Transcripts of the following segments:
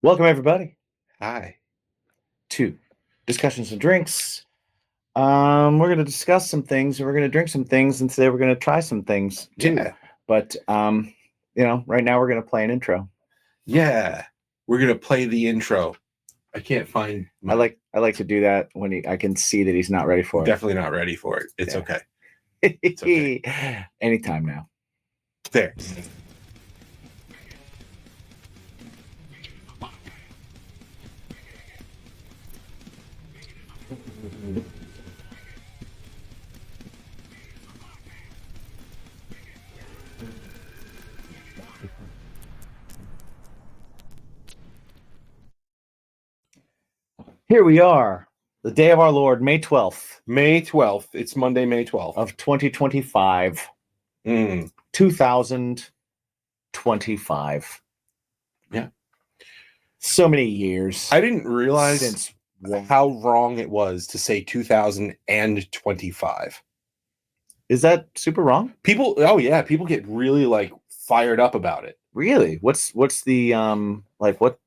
Welcome, everybody, Hi. to Discussions and Drinks. We're going to discuss some things and we're going to drink some things, and today we're going to try some things too. Yeah. But, right now we're going to play an intro. Yeah. We're gonna play the intro. I can't find I like to do that when I can see that he's not ready for definitely not ready for it. It's Yeah. okay. it. It's okay. Anytime now. There. Here we are, the day of our Lord, May 12th May 12th. It's Monday, May 12th. of 2025. 2025. Yeah. So many years. I didn't realize since how wrong it was to say 2025. Is that super wrong? People get really fired up about it. Really? What's the what?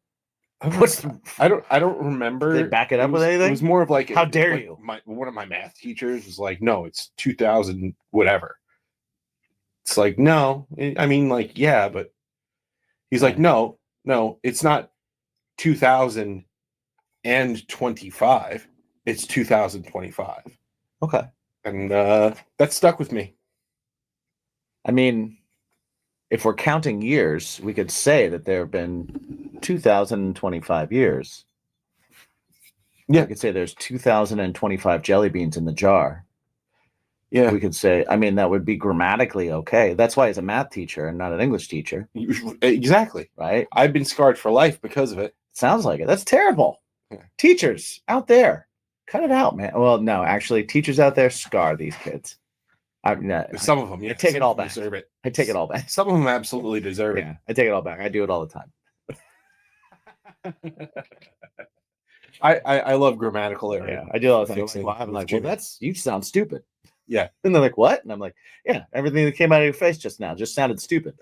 What's I don't remember. Did they back it up with anything? It was more of like, how dare you? One of my math teachers was like, no, it's 2000 whatever. It's like, no, I mean, like, yeah, but he's like, no, it's not 2025. It's 2025. Okay. And that stuck with me. I mean, if we're counting years, we could say that there have been 2025 years. Yeah. We could say there's 2025 jelly beans in the jar. Yeah. We could say, I mean, that would be grammatically okay. That's why he's a math teacher and not an English teacher. Exactly. Right? I've been scarred for life because of it. Sounds like it. That's terrible. Yeah. Teachers out there, cut it out, man. Well, no, actually, teachers out there scar these kids. Some of them, yeah. I take it all back. Deserve it. I take it all back. Some of them absolutely deserve it. Yeah, I take it all back. I do it all the time. I love grammatical error. Yeah, I do it all the time. I'm like, well, you sound stupid. Yeah. And they're like, what? And I'm like, yeah, everything that came out of your face just now just sounded stupid.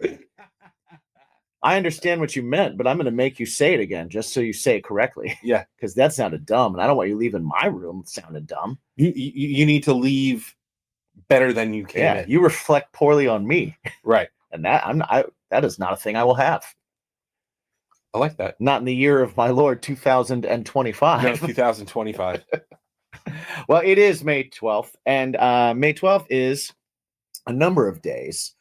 I understand what you meant, but I'm going to make you say it again just so you say it correctly. Yeah. Because that sounded dumb, and I don't want you leaving my room sounding dumb. You need to leave better than you came in. You reflect poorly on me. Right. And that is not a thing I will have. I like that. Not in the year of my Lord 2025. No, 2025. Well, it is May 12th, and May 12th is a number of days.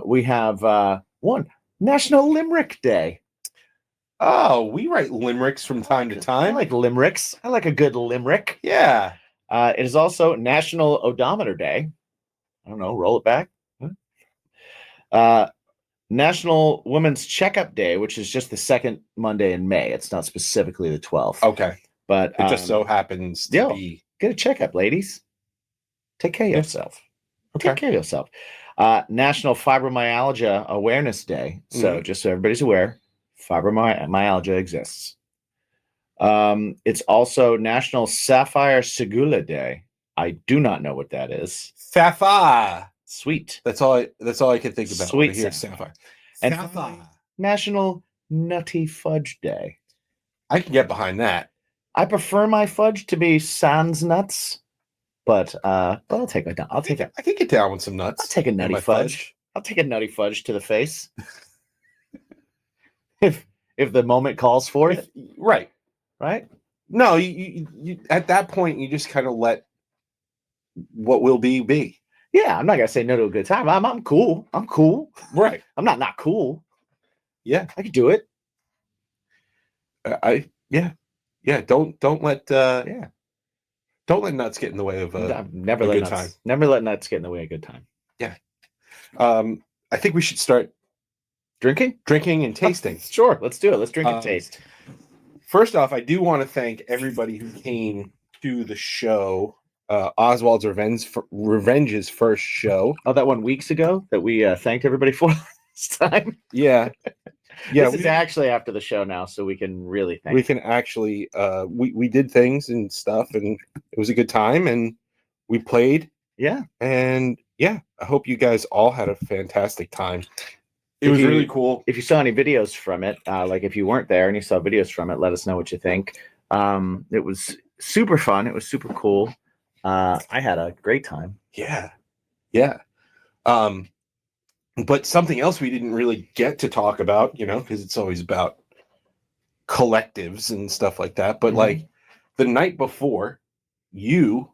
We have one, National Limerick Day. Oh, we write limericks from time to time. I like limericks. I like a good limerick. Yeah. It is also National Odometer Day. I don't know, roll it back. National Women's Checkup Day, which is just the second Monday in May. It's not specifically the 12th. Okay. But it just so happens to be. Get a checkup, ladies. Take care of yourself. Okay. Take care of yourself. National Fibromyalgia Awareness Day. So just so everybody's aware, fibromyalgia exists. It's also National Sapphire Segula Day. I do not know what that is. Sapphire. Sweet. That's all I can think about. Sweet sapphire. And National Nutty Fudge Day. I can get behind that. I prefer my fudge to be sans nuts, but I'll take it. I can get down with some nuts. I'll take a nutty fudge. I'll take a nutty fudge to the face. if the moment calls for it. Right. No, you at that point you just kind of let what will be. Yeah, I'm not gonna say no to a good time. I'm cool. I'm cool. Right. I'm not cool. Yeah, I could do it. Don't let don't let nuts get in the way of a good time. Never let nuts get in the way of a good time. Yeah. I think we should start drinking and tasting. Sure, let's do it. Let's drink and taste. First off, I do want to thank everybody who came to the show. Oswald's Revenge's first show. Oh, that one weeks ago that we thanked everybody for this time. Yeah. This is actually after the show now, so we can really thank. We can actually we did things and stuff, and it was a good time, and we played. Yeah. And yeah, I hope you guys all had a fantastic time. It was really cool. If you saw any videos from it, like if you weren't there and you saw videos from it, let us know what you think. It was super fun. It was super cool. I had a great time. Yeah. But something else we didn't really get to talk about, because it's always about collectives and stuff like that. But like the night before, you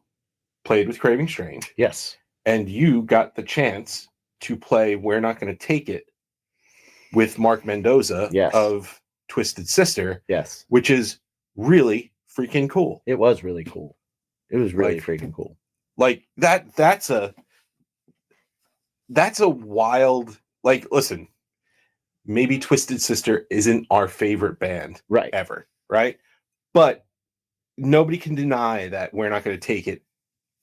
played with Craving Strange. Yes. And you got the chance to play We're Not Gonna Take It with Mark Mendoza of Twisted Sister. Yes. Which is really freaking cool. It was really cool. It was really freaking cool. Like that's a wild, like, listen, maybe Twisted Sister isn't our favorite band ever, right? But nobody can deny that We're Not Gonna Take It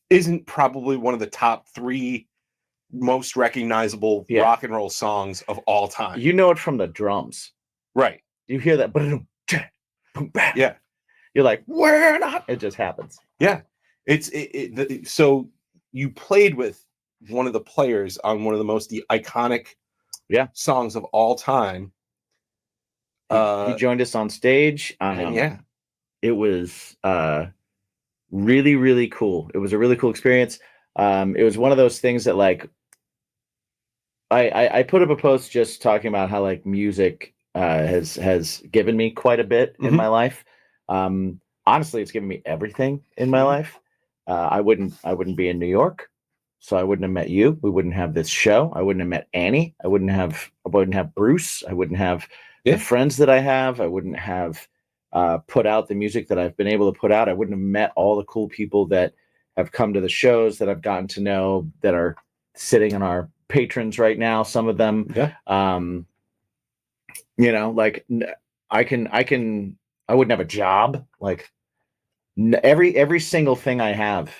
isn't probably one of the top 3 most recognizable rock and roll songs of all time. You know it from the drums. Right. You hear that. Yeah. You're like, we're not. It just happens. Yeah. So you played with one of the players on one of the most iconic songs of all time. He joined us on stage. It was really, really cool. It was a really cool experience. It was one of those things that, like, I put up a post just talking about how, like, music has given me quite a bit in my life. Honestly, it's given me everything in my life. I wouldn't be in New York, so I wouldn't have met you. We wouldn't have this show. I wouldn't have met Annie. I wouldn't have Bruce. I wouldn't have the friends that I have. I wouldn't have put out the music that I've been able to put out. I wouldn't have met all the cool people that have come to the shows that I've gotten to know, that are sitting on our patrons right now. Some of them, like I wouldn't have a job. Like every single thing I have,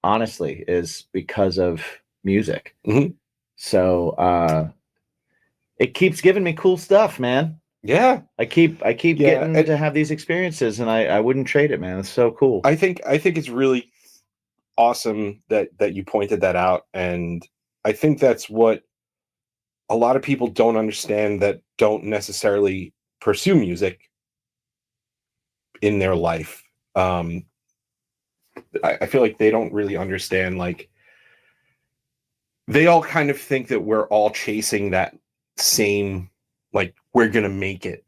honestly, is because of music. So it keeps giving me cool stuff, man. Yeah. I keep getting to have these experiences, and I wouldn't trade it, man. It's so cool. I think it's really awesome that you pointed that out, and I think that's what a lot of people don't understand, that don't necessarily pursue music in their life. I feel like they don't really understand, like, they all kind of think that we're all chasing that same, like, we're gonna make it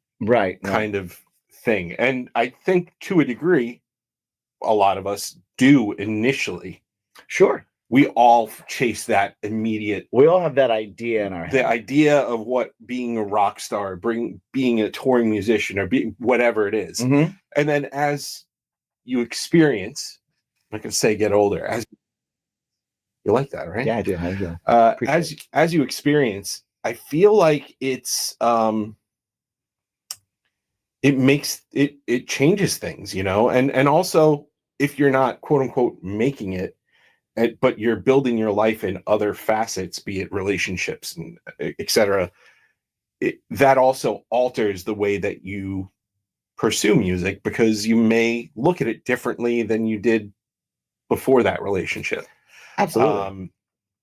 kind of thing. And I think to a degree, a lot of us do initially. Sure. We all chase that immediate. We all have that idea in our head. The idea of what being a rock star, being a touring musician, or being whatever it is. And then as you experience, I'm not gonna say get older, as you like that, right? Yeah, I do. I do. As you experience, I feel like it's it changes things, and also, if you're not quote unquote making it, but you're building your life in other facets, be it relationships and etc., that also alters the way that you pursue music, because you may look at it differently than you did before that relationship. Absolutely.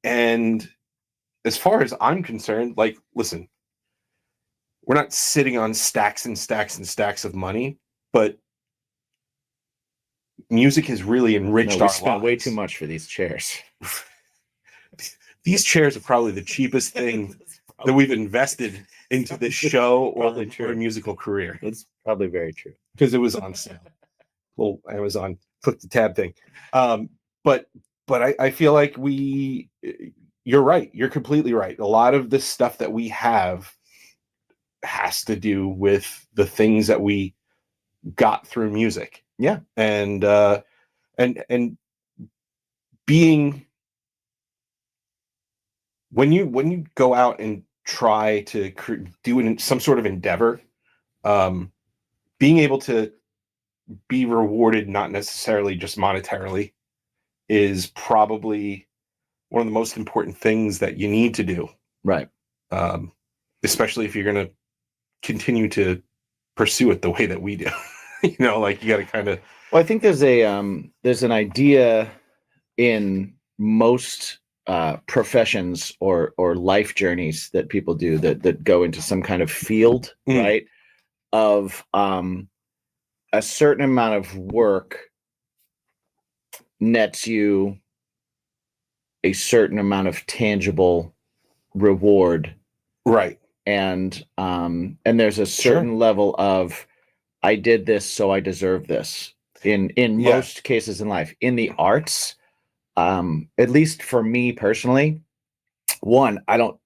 And as far as I'm concerned, like, listen, we're not sitting on stacks and stacks and stacks of money, but music has really enriched our lives. We spent way too much for these chairs. These chairs are probably the cheapest thing that we've invested into this show or a musical career. It's probably very true, because it was on sale. Little Amazon click the tab thing. But I feel like you're right. You're completely right. A lot of the stuff that we have has to do with the things that we got through music. Yeah. And being, when you go out and try to do some sort of endeavor, being able to be rewarded, not necessarily just monetarily, is probably one of the most important things that you need to do. Right. Especially if you're going to continue to pursue it the way that we do. Like, you got to kind of. Well, I think there's an idea in most professions or life journeys that people do that go into some kind of field, Mm. right? Of a certain amount of work nets you a certain amount of tangible reward, Right. and there's a certain level of I did this, so I deserve this. In Yeah. most cases in life, in the arts, at least for me personally, one, no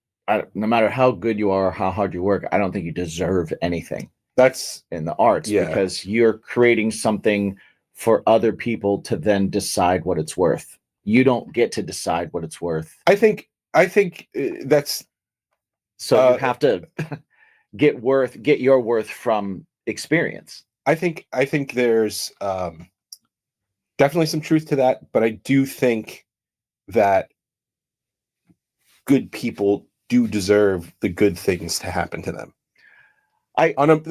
matter how good you are or how hard you work, I don't think you deserve anything That's in the arts, Yeah. because you're creating something for other people to then decide what it's worth. You don't get to decide what it's worth. I think that's So you have to get your worth from experience. I think there's definitely some truth to that, but I do think that good people do deserve the good things to happen to them.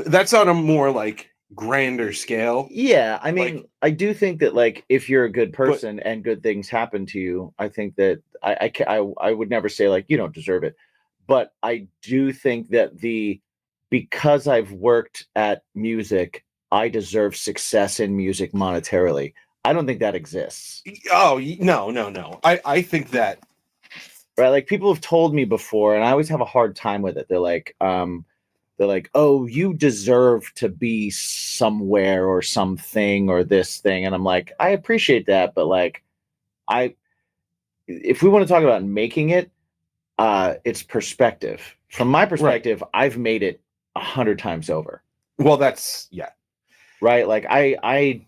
That's on a more like grander scale. Yeah, I mean, Like- I do think that like if you're a good person and good things happen to you, I think that I would never say like you don't deserve it, but I do think that because I've worked at music, I deserve success in music monetarily. I don't think that exists. Oh no. I think that Right? Like people have told me before, and I always have a hard time with it. They're like, oh, you deserve to be somewhere or something or this thing. And I'm like, I appreciate that. But like, if we want to talk about making it, it's perspective. From my perspective, I've made it 100 times over. Well, that's Right. Like I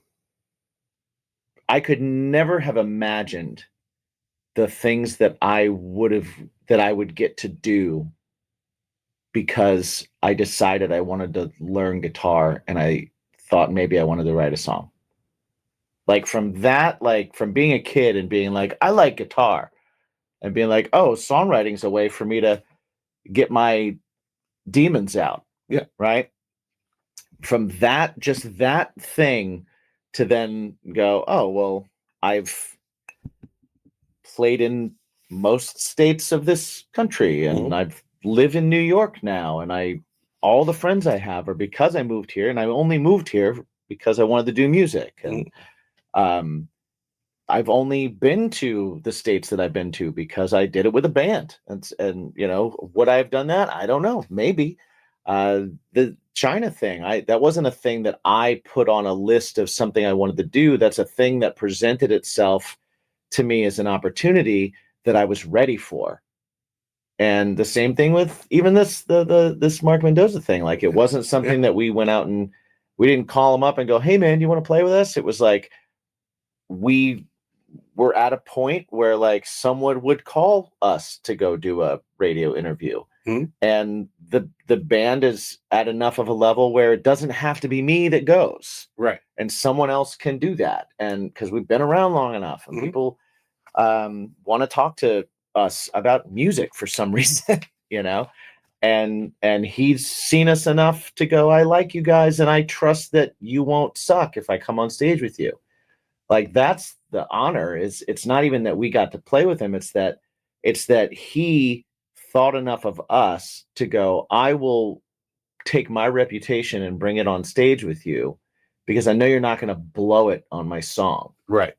could never have imagined the things that I would get to do because I decided I wanted to learn guitar and I thought maybe I wanted to write a song. Like from being a kid and being like, I like guitar, and being like, oh, songwriting's a way for me to get my demons out. Yeah. Right. From just that thing to then go, oh, well, I've played in most states of this country and I've live in New York now, and all the friends I have are because I moved here, and I only moved here because I wanted to do music. And I've only been to the states that I've been to because I did it with a band. And you know, would I have done that? I don't know. Maybe. The China thing, that wasn't a thing that I put on a list of something I wanted to do. That's a thing that presented itself to me as an opportunity that I was ready for. And the same thing with even this Mark Mendoza thing. Like it wasn't something that we went out and we didn't call him up and go, hey man, you want to play with us? It was like we were at a point where like someone would call us to go do a radio interview. And the band is at enough of a level where it doesn't have to be me that goes. Right. And someone else can do that. And because we've been around long enough and people want to talk to us about music for some reason, you know, and he's seen us enough to go, I like you guys and I trust that you won't suck if I come on stage with you. Like that's the honor. It's not even that we got to play with him, it's that he thought enough of us to go, I will take my reputation and bring it on stage with you because I know you're not going to blow it on my song. Right.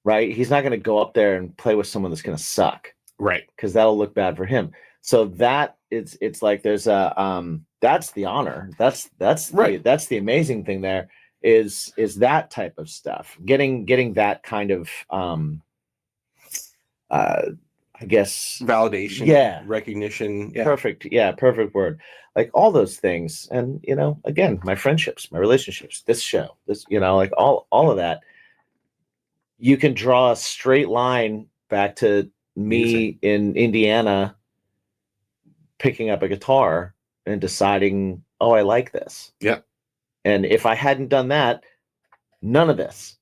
He's not going to go up there and play with someone that's going to suck. Right. Because that'll look bad for him. So that it's like there's a that's the honor. That's that's the amazing thing there is that type of stuff. Getting that kind of I guess validation, recognition. Perfect word. Like all those things. And you know, again, my friendships, my relationships, this show, this, you know, like all of that. You can draw a straight line back to me in Indiana picking up a guitar and deciding, oh, I like this. Yeah. And if I hadn't done that, none of this.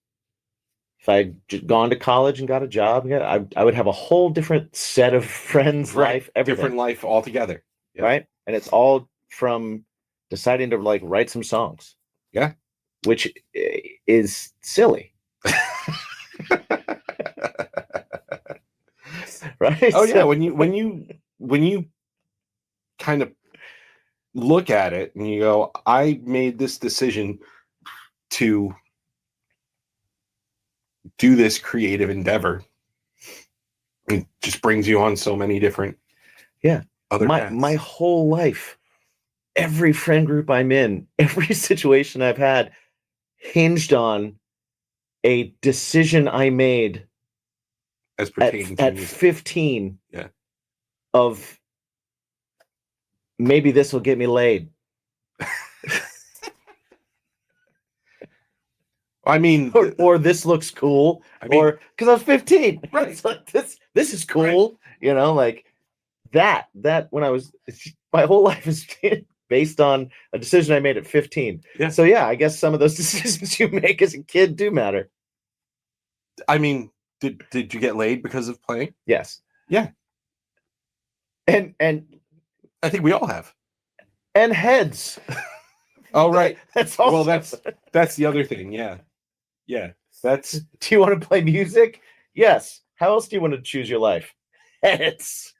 If I'd gone to college and got a job, I would have a whole different set of friends, life, everything. Different life altogether. Yeah. Right. And it's all from deciding to like write some songs. Yeah. Which is silly. right? Oh yeah, So- when you kind of look at it and you go, I made this decision to do this creative endeavor. It just brings you on so many different Yeah. other my paths. my whole life, every friend group I'm in, every situation I've had hinged on a decision I made as pertaining to at music. 15 Yeah. of maybe this will get me laid. I mean, or this looks cool. I mean- or because I was 15. Right. It's like this is cool. You know, like that when I was my whole life is based on a decision I made at 15. Yeah. So yeah, I guess some of those decisions you make as a kid do matter. I mean, did you get laid because of playing? Yes. Yeah. And I think we all have. heads. Oh right. That's also Well, that's the other thing. Yeah. Yeah. That's Do you want to play music? Yes. How else do you want to choose your life? Heads.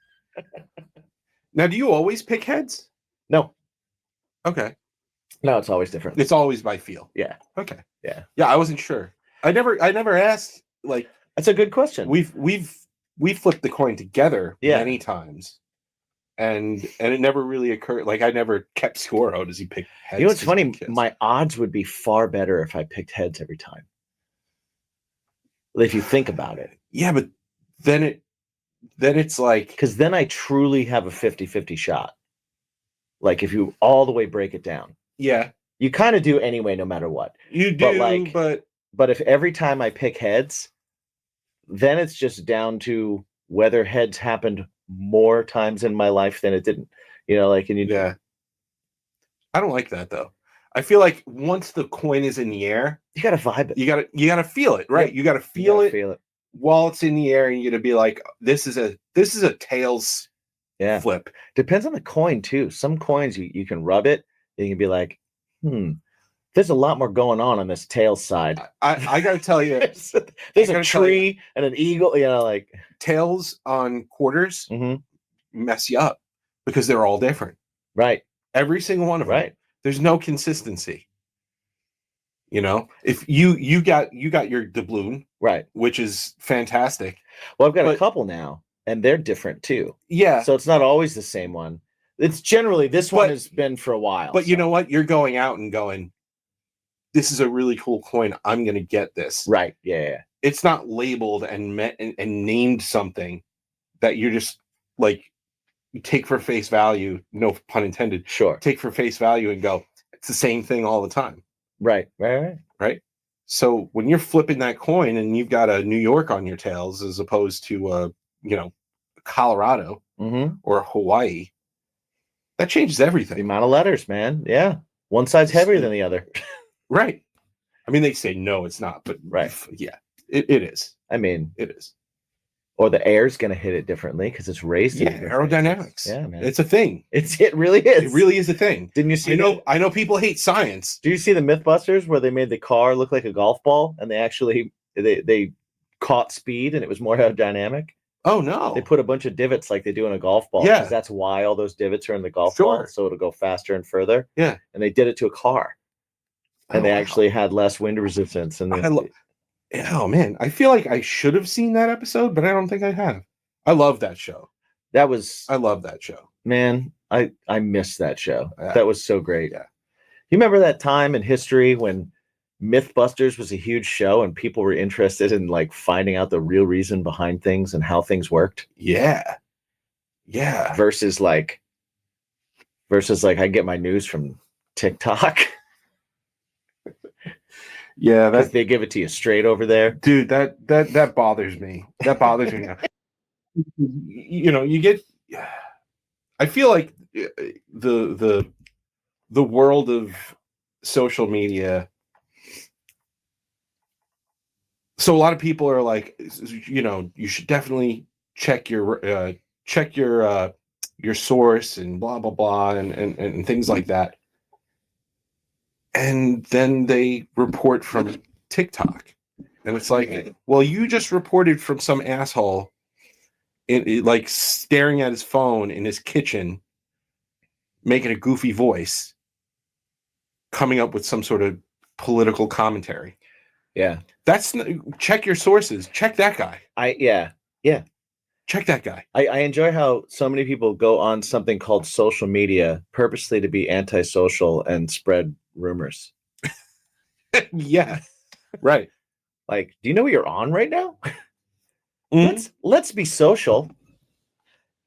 now. Do you always pick heads? No. Okay. No, it's always different. It's always by feel. Yeah. Okay. Yeah. Yeah. I wasn't sure. I never asked. Like That's a good question. we flipped the coin together Yeah. many times, and it never really occurred. Like I never kept score. Oh, does he pick heads? You know what's Does he funny? pick kids? My odds would be far better if I picked heads every time. If you think about it. Yeah, but then it's like Because then I truly have a 50-50 shot. Like if you all the way break it down. yeah, You kind of do anyway, no matter what. you do, But but if every time I pick heads, then it's just down to whether heads happened more times in my life than it didn't. You know, like, and you yeah, I don't like that though. I feel like once the coin is in the air, you gotta vibe it. you gotta feel it, right? Yep. You gotta You feel gotta it Feel it. while it's in the air, and you're gonna be like, this is a tails Yeah. flip. Depends on the coin too. Some coins you can rub it, and you can be like, there's a lot more going on this tail side. I gotta tell you, There's I a gotta tell tree and an eagle, you know, like tails on quarters mhm, mess you up because they're all different. right, Every single one of them. right. There's no consistency. You know, if you got your doubloon, Right. which is fantastic. Well, I've got a But- couple now, and they're different too. Yeah, So it's not always the same one. It's generally this one But- has been for a while. but you so- know what? You're going out and going, this is a really cool coin. I'm gonna get this. right? Yeah. It's not labeled and named something that you're just like you take for face value. No pun intended. Sure. Take for face value and go. It's the same thing all the time. Right. Right? So when you're flipping that coin and you've got a New York on your tails as opposed to Colorado Mm-hmm. or Hawaii, that changes The everything. amount of letters, man. Yeah. One side's heavier than the other. Right. I mean, they say no, it's not, but Right. yeah, it is. I mean, It is. or the air's going to hit it differently because it's raised. Yeah, at different aerodynamics. places. Yeah, man. It's a thing. It really is. It really is a thing. Didn't you see? I know people hate science. Do you see the MythBusters where they made the car look like a golf ball and they actually they caught speed and it was more aerodynamic? Oh no. They put a bunch of divots like they do in a golf ball. Yeah. Because that's why all those divots are in the golf Sure. ball, so it'll go faster and further. Yeah. And they did it to a car, and Oh, they wow. actually had less wind resistance. And Oh man, I feel like I should have seen that episode, but I don't think I have. I love that show. that was I love that show. man, I missed that show. Yeah. That was so great. Yeah. You remember that time in history when MythBusters was a huge show and people were interested in like finding out the real reason behind things and how things worked Yeah. Yeah. versus like I get my news from TikTok Yeah, because they give it to you straight over there. dude, that bothers me. That bothers me now. You get I feel like the world of social media, so a lot of people are like, you should definitely check your source and blah blah blah and things like that, and then they report from TikTok, and it's like, well, you just reported from some asshole like staring at his phone in his kitchen, making a goofy voice, coming up with some sort of political commentary. Yeah. Check your sources. Check that guy. Yeah. Check that guy. I enjoy how so many people go on something called social media purposely to be antisocial and spread rumors. Yeah. Right. Like, do you know what you're on right now? Mhm. Let's be social.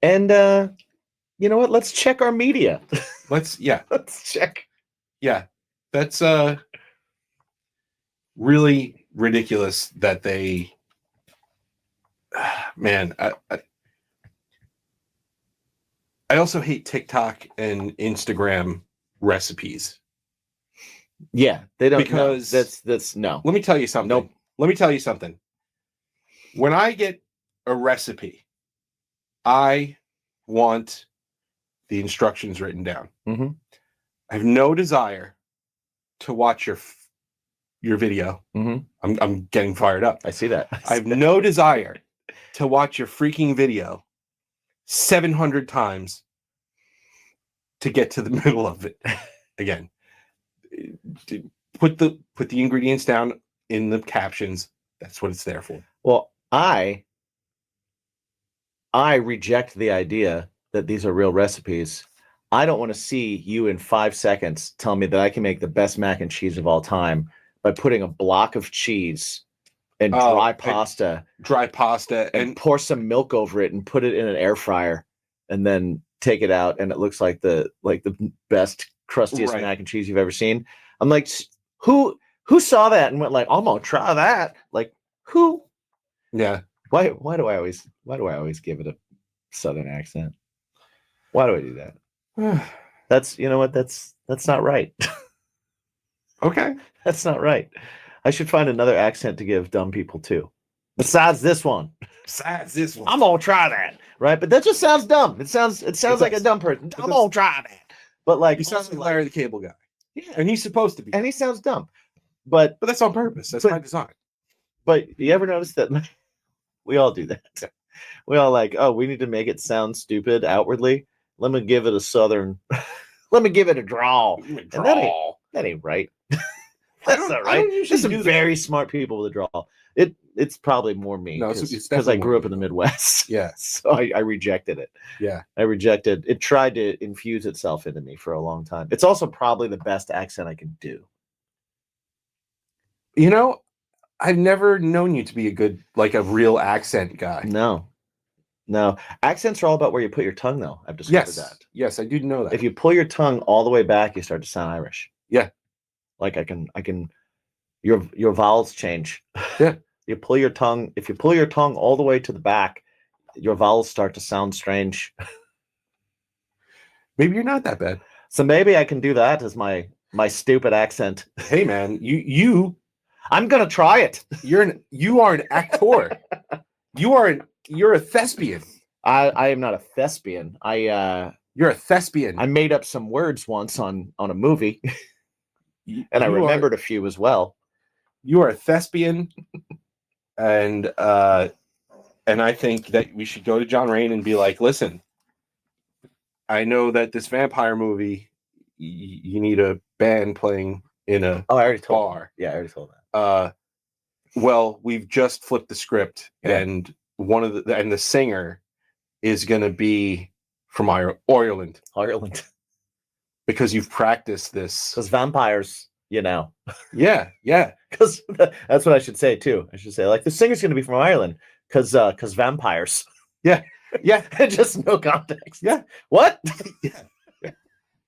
And you know what? Let's check our media. Let's check. Yeah. That's really ridiculous that they man, I also hate TikTok and Instagram recipes. Yeah, they don't because that's no. Let me tell you something. Nope. Let me tell you something. When I get a recipe, I want the instructions written down. Mm-hmm. I have no desire to watch your video. Mm-hmm. I'm getting fired up. I see that. I have no desire to watch your freaking video 700 times to get to the middle of it. Again, put the ingredients down in the captions. That's what it's there for. Well, I reject the idea that these are real recipes. I don't want to see you in 5 seconds tell me that I can make the best mac and cheese of all time by putting a block of cheese and dry pasta and pour some milk over it and put it in an air fryer and then take it out and it looks like the best crustiest mac and cheese you've ever seen. I'm like, who saw that and went like, I'm gonna try that? Like, who? Yeah. Why do I always give it a Southern accent? Why do I do that? That's, you know what? That's not right. Okay. That's not right. I should find another accent to give dumb people too. Besides this one. I'm gonna try that. Right? But that just sounds dumb. It sounds like a dumb person. I'm gonna try that. But like, he sounds like Larry the Cable Guy. Yeah. And he's supposed to be. And he sounds dumb. But that's on purpose. That's by design. But you ever notice that we all do that? We all like, oh, we need to make it sound stupid outwardly. Let me give it a Southern. Let me give it a drawl. And that ain't right. That's not right. There's some very smart people with a drawl. It's probably more me. No, because I grew up in the Midwest. Yeah. So I rejected it. Yeah. I rejected it. Tried to infuse itself into me for a long time. It's also probably the best accent I can do. You know, I've never known you to be a real accent guy. No. Accents are all about where you put your tongue, though. I've discovered that. Yes, I do know that. If you pull your tongue all the way back, you start to sound Irish. Yeah. Like I can your vowels change. Yeah. If you pull your tongue all the way to the back, your vowels start to sound strange. Maybe you're not that bad. So maybe I can do that as my stupid accent. Hey man, I'm gonna try it. You are an actor. You're a thespian. I am not a thespian. You're a thespian. I made up some words once on a movie. And I remembered a few as well. You are a thespian, and I think that we should go to John Rain and be like, listen, I know that this vampire movie, you need a band playing in a I already told bar. Yeah, I already told that. Well, we've just flipped the script, and the singer is going to be from Ireland. Ireland. Because you've practiced this. Because vampires, you know. Yeah. Because that's what I should say too. I should say like the singer's going to be from Ireland because vampires. Yeah. Just no context. Yeah. What? Yeah.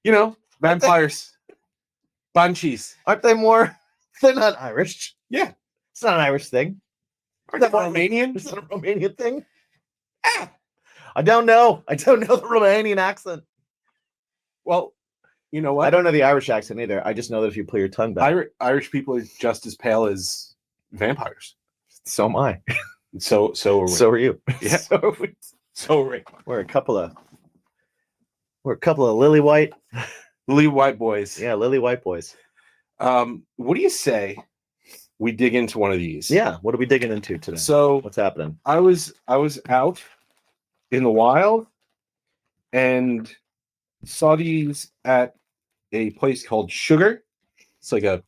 You know, vampires, banshees. Aren't they more? They're not Irish. Yeah. It's not an Irish thing. Aren't they Romanian? It's not a Romanian thing. I don't know. I don't know the Romanian accent. Well, you know what? I don't know the Irish accent either. I just know that if you pull your tongue back. Irish people are just as pale as vampires. So am I. So are we. So are you. Yeah. So are we. We're a couple of lily white boys. Yeah, lily white boys. What do you say we dig into one of these? Yeah. What are we digging into today? So what's happening? I was out in the wild and saw these at a place called Sugar. It's like a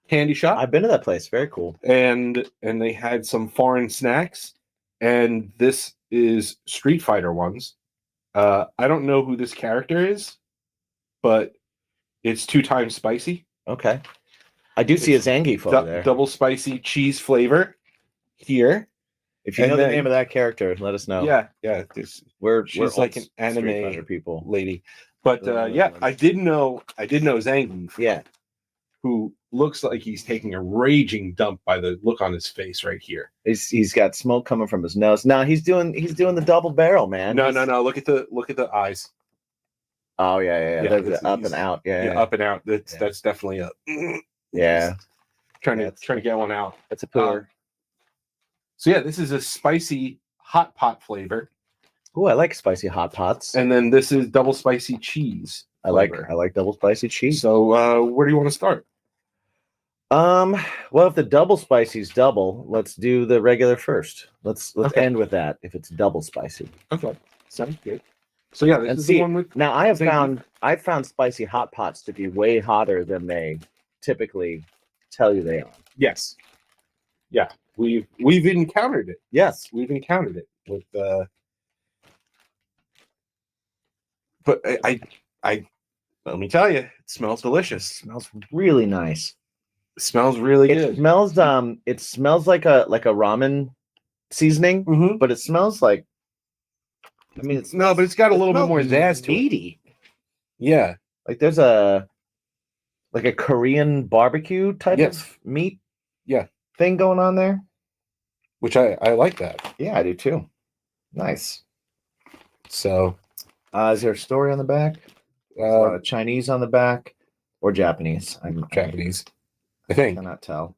candy shop. I've been to that place. Very cool. And they had some foreign snacks. And this is Street Fighter ones. I don't know who this character is, but it's 2 times spicy. Okay. I do see a Zangief over there. Double spicy cheese flavor here. If you know the name of that character, let us know. Yeah. She's like an anime Street Fighter people. lady. But I did know Zangief. Yeah. Who looks like he's taking a raging dump by the look on his face right here. He's got smoke coming from his nose. No, he's doing the double barrel, man. No. Look at the eyes. Oh yeah. They're up and out. Yeah, up and out. That's definitely a yeah. Trying to get one out. That's a pooer. So yeah, this is a spicy hot pot flavor. Oh, I like spicy hot pots. And then this is double spicy cheese. I like double spicy cheese. So where do you want to start? Well, if the double spicy's double, let's do the regular first. Let's end with that. If it's double spicy, okay, sounds good. So yeah, this is the one with. Now I've found spicy hot pots to be way hotter than they typically tell you they are. Yes, yeah, we've encountered it. Yes, we've encountered it with. But I let me tell you, it smells delicious. It smells really nice. It smells really good. It smells like a ramen seasoning, but it smells like. I mean, but it's got a little bit more zazz to it. Yeah, like there's a Korean barbecue type of meat, thing going on there, which I like that. Yeah, I do too. Nice. So, is there a story on the back? Chinese on the back or Japanese? I'm Japanese. I think. Cannot tell.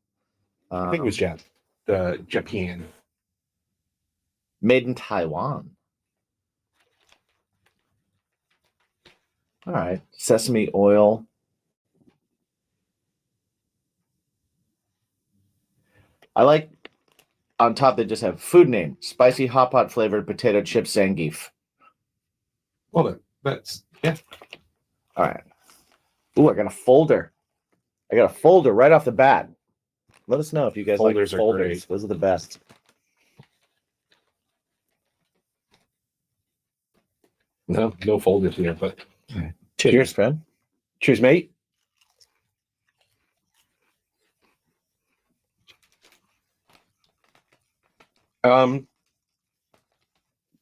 I think it was Japan. Made in Taiwan. All right. Sesame oil. I like on top they just have food name, spicy hot pot flavored potato chip Zangief. Well, that's All right. Ooh, I got a folder. Right off the bat. Let us know if you guys Folders like are folders. great. Those are the best. No folders here, but Cheers, friend. Cheers, mate. That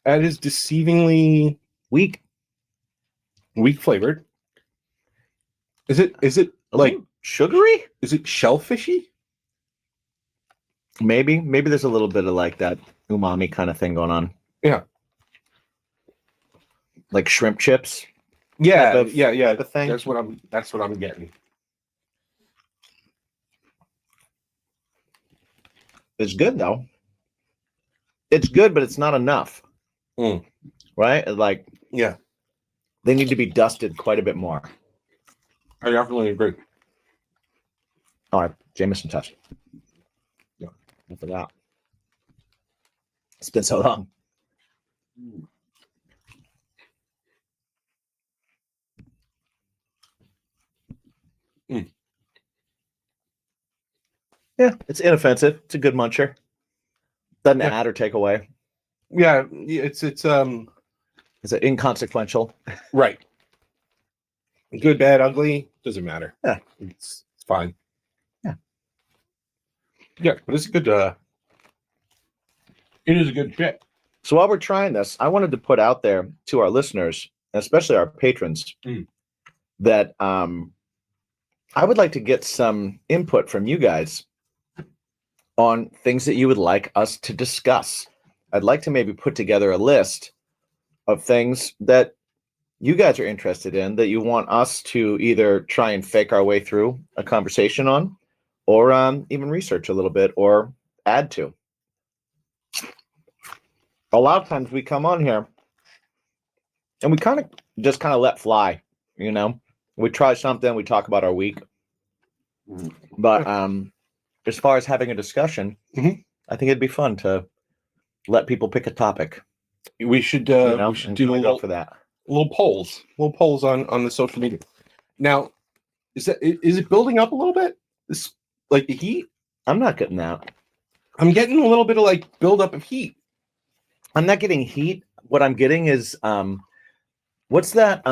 is deceivingly weak flavored. Is it like sugary? Is it shellfishy? Maybe there's a little bit of like that umami kind of thing going on. Yeah. Like shrimp chips. Yeah, yeah. The thing. That's what I'm getting. It's good though. It's good, but it's not enough. Right? Like, yeah. They need to be dusted quite a bit more. I definitely agree. All right, Jameson touch. Yeah. I forgot. It's been so long. Yeah, it's inoffensive. It's a good muncher. Doesn't add or take away. Yeah, it's inconsequential. Right. Good, bad, ugly, doesn't matter. Yeah. It's fine. Yeah. Yeah, but it's a good it is a good chip. So while we're trying this, I wanted to put out there to our listeners, especially our patrons, that I would like to get some input from you guys on things that you would like us to discuss. I'd like to maybe put together a list of things that you guys are interested in that you want us to either try and fake our way through a conversation on, or even research a little bit or add to. A lot of times we come on here and we kind of let fly, you know. We try something, we talk about our week. But as far as having a discussion, I think it'd be fun to let people pick a topic. We should You know, we should and do can a we go little, for that. little polls on the social media. Now, is it building up a little bit? This like the heat? I'm not getting that. I'm getting a little bit of like buildup of heat. I'm not getting heat. What I'm getting is what's that?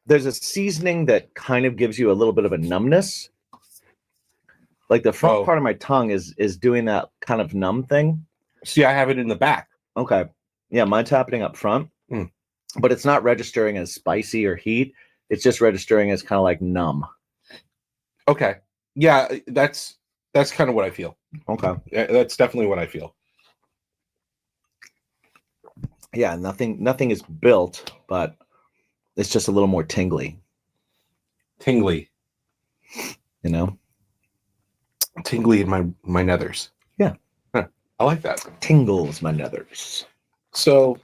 There's a seasoning that kind of gives you a little bit of a numbness. Like the front Oh. part of my tongue is doing that kind of numb thing. See, I have it in the back. Okay. Yeah, mine's happening up front. Mm. But it's not registering as spicy or heat. It's just registering as kind of like numb. Okay. Yeah, that's kind of what I feel. Okay. Yeah, that's definitely what I feel. Yeah, nothing is built, but it's just a little more tingly, Tingly. you know? Tingly in my nethers. Yeah. Huh. I like that. Tingles my nethers. So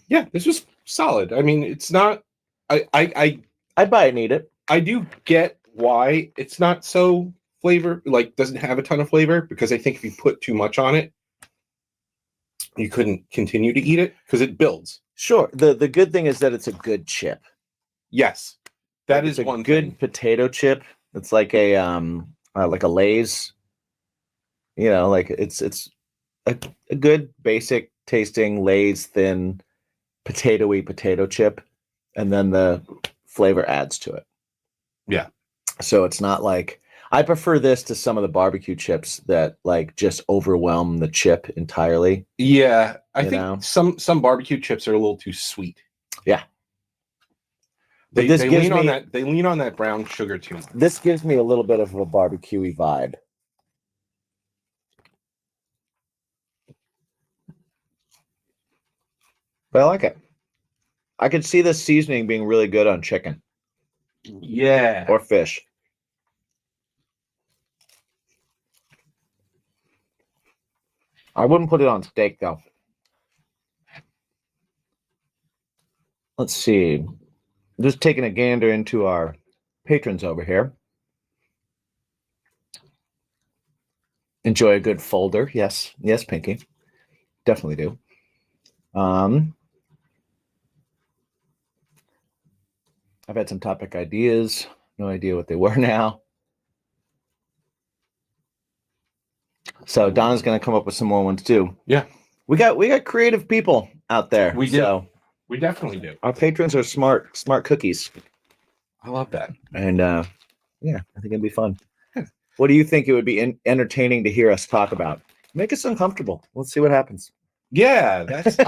yeah, this was solid. I mean, it's not I'd buy it and eat it. I do get why it's not so flavor, like doesn't have a ton of flavor, because I think if you put too much on it, you couldn't continue to eat it because it builds. Sure. The good thing is that it's a good chip. Yes. That It's is a one good thing. potato chip. It's like a Lay's. You know, like it's a good basic tasting Lay's thin potatoy potato chip, and then the flavor adds to it. Yeah. So it's not like I prefer this to some of the barbecue chips that like just overwhelm the chip entirely. Yeah, I You think know? some barbecue chips are a little too sweet. Yeah. But They, this they gives lean on me- that they lean on that brown sugar too much. This gives me a little bit of a barbecue-y vibe. But I like it. I could see this seasoning being really good on chicken Yeah. or fish. I wouldn't put it on steak though. Let's see. Just taking a gander into our patrons over here. Enjoy a good folder. Yes. Yes, Pinky. Definitely do. I've had some topic ideas. No idea what they were now. So Donna's going to come up with some more ones too. Yeah. We got creative people out there. We do. So We definitely do. our patrons are smart cookies. I love that. And yeah, I think it'd be fun. What do you think it would be entertaining to hear us talk about? Make us uncomfortable. Let's see what happens. Yeah, that's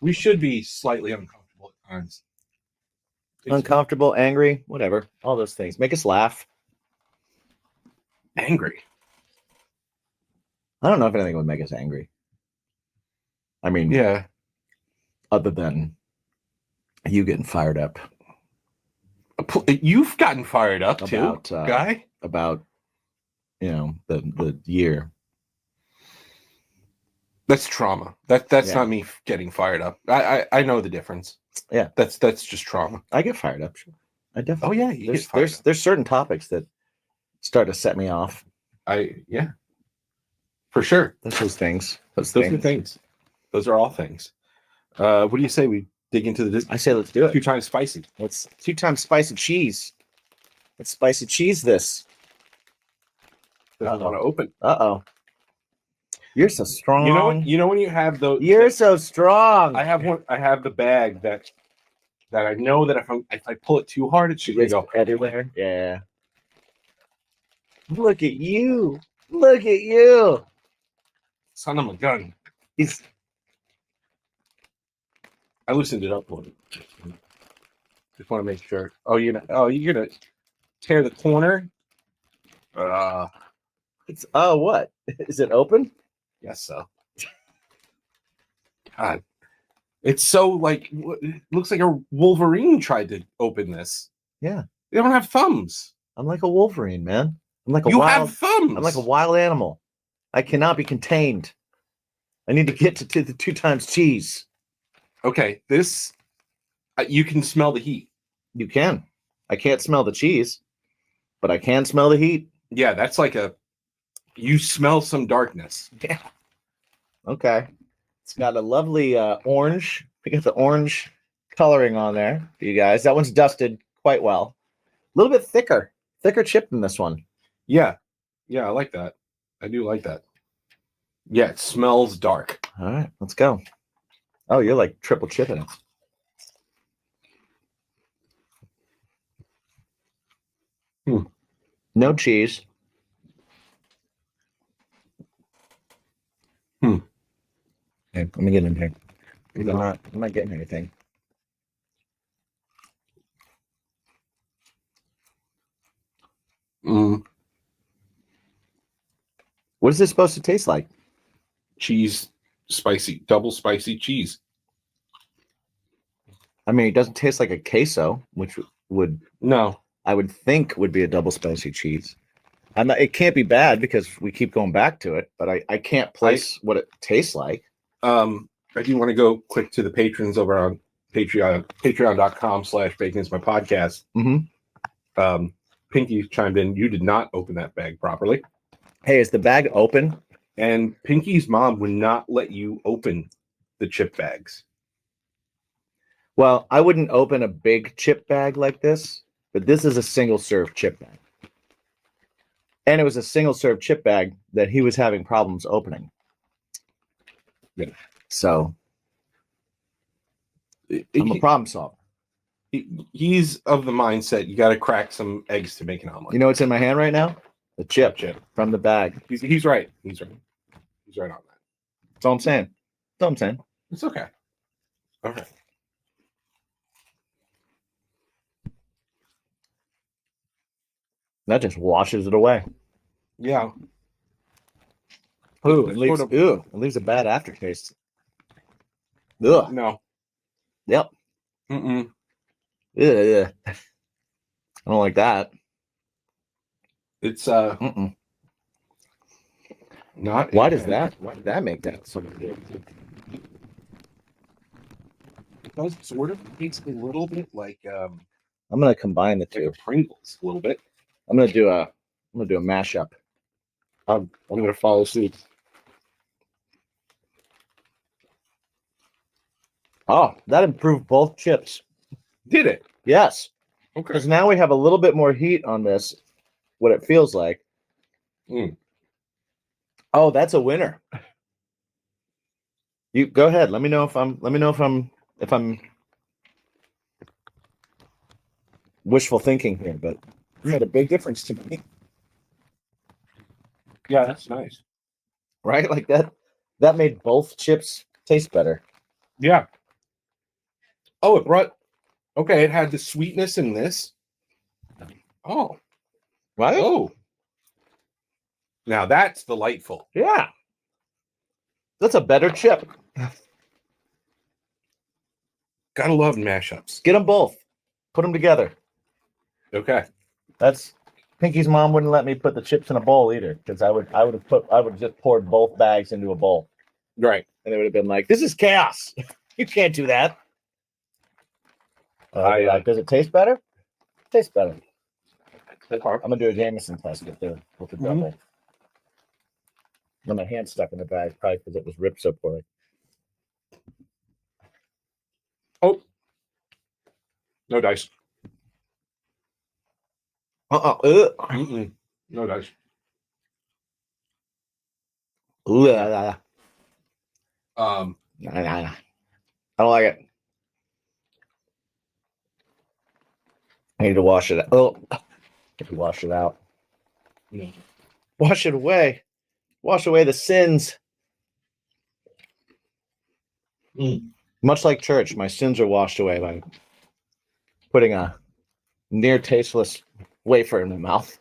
we should be slightly uncomfortable at times. Uncomfortable, angry, whatever. All those things. Make us laugh. Angry. I don't know if anything would make us angry. I mean, Yeah. other than you getting fired up You've gotten fired up about too, guy. about the year. That's trauma. That's Yeah. not me getting fired up. I know the difference. Yeah. That's just trauma. I get fired up. Sure. I Oh definitely. yeah, you get fired up. There's certain topics that start to set me off. Yeah. For sure. Those things. Those are things. Those are all things. What do you say we dig into the I say let's do it. 2 times spicy? Let's 2 times spicy cheese. Let's spicy cheese this. Doesn't want to open. Uh-oh. You're so strong. You know when you have those. You're so strong. I have one. I have the bag that I know that if I pull it too hard, it's just gonna go everywhere. Yeah. Look at you. Look at you. Son of a gun. He's I loosened it up a little. Just want to make sure. Oh, you're gonna tear the corner. it's what? Is it open? Yes, so. God, it's so like it looks like a Wolverine tried to open this. Yeah. They don't have thumbs. I'm like a Wolverine, man. I'm like a You wild have thumbs. I'm like a wild animal. I cannot be contained. I need to get to the 2 times cheese. Okay, this you can smell the heat. You can. I can't smell the cheese, but I can smell the heat. Yeah, that's like you smell some darkness. Yeah. Okay. It's got a lovely orange. We got the orange coloring on there for you guys. That one's dusted quite well. A little bit thicker chip than this one. Yeah. Yeah, I like that. I do like that. Yeah, it smells dark. All right, let's go. Oh, you're like triple chipping it. No cheese. Hmm. Okay, let me get in here. I'm not getting anything. What is this supposed to taste like? Cheese, spicy, double spicy cheese. I mean, it doesn't taste like a queso, which would No. I would think would be a double spicy cheese. It can't be bad because we keep going back to it, but I can't place what it tastes like. I do want to go quick to the patrons over on Patreon, patreon.com/baconismypodcast. Mm-hmm. Pinky chimed in. You did not open that bag properly. Hey, is the bag open? And Pinky's mom would not let you open the chip bags. Well, I wouldn't open a big chip bag like this, but this is a single serve chip bag. And it was a single serve chip bag that he was having problems opening. Yeah. So I'm a problem solver. He's of the mindset you got to crack some eggs to make an omelet. You know what's in my hand right now? The chip from the bag. He's right. He's right. He's right on that. That's all I'm saying. That's all I'm saying. It's okay. All right. That just washes it away. Yeah. Ooh, it leaves a bad aftertaste. Ugh. No. Yep. Mm-mm. Yeah. I don't like that. It's Mm-mm. not. Why does that? Why did that make that so good? It does sort of tastes a little bit like I'm gonna combine the two. like Pringles a little bit. I'm gonna do a mashup. I'm gonna follow suit. Oh, that improved both chips. Did it? Yes, Okay. because now we have a little bit more heat on this. What it feels like. Mm. Oh, that's a winner. You go ahead. Let me know if I'm wishful thinking here, but it made a big difference to me, Yeah, that's nice. right? Like that made both chips taste better. Yeah. Oh, it had the sweetness in this. Oh. Right? Oh. Now that's delightful. Yeah. That's a better chip. Gotta love mashups. Get them both. Put them together. Okay. That's Pinky's mom wouldn't let me put the chips in a bowl either, because I would have just poured both bags into a bowl. Right. And they would have been like, "This is chaos. You can't do that." Does it taste better? Tastes better. I'm gonna do a Jameson test with the double. And my hand stuck in the bag, probably because it was ripped so poorly. Oh. No dice. Mm-mm. No dice. Ooh, I don't like it. I need to wash it out. Oh, if you wash it out. No. Wash it away. Wash away the sins. Much like church, my sins are washed away by putting a near tasteless wafer in my mouth.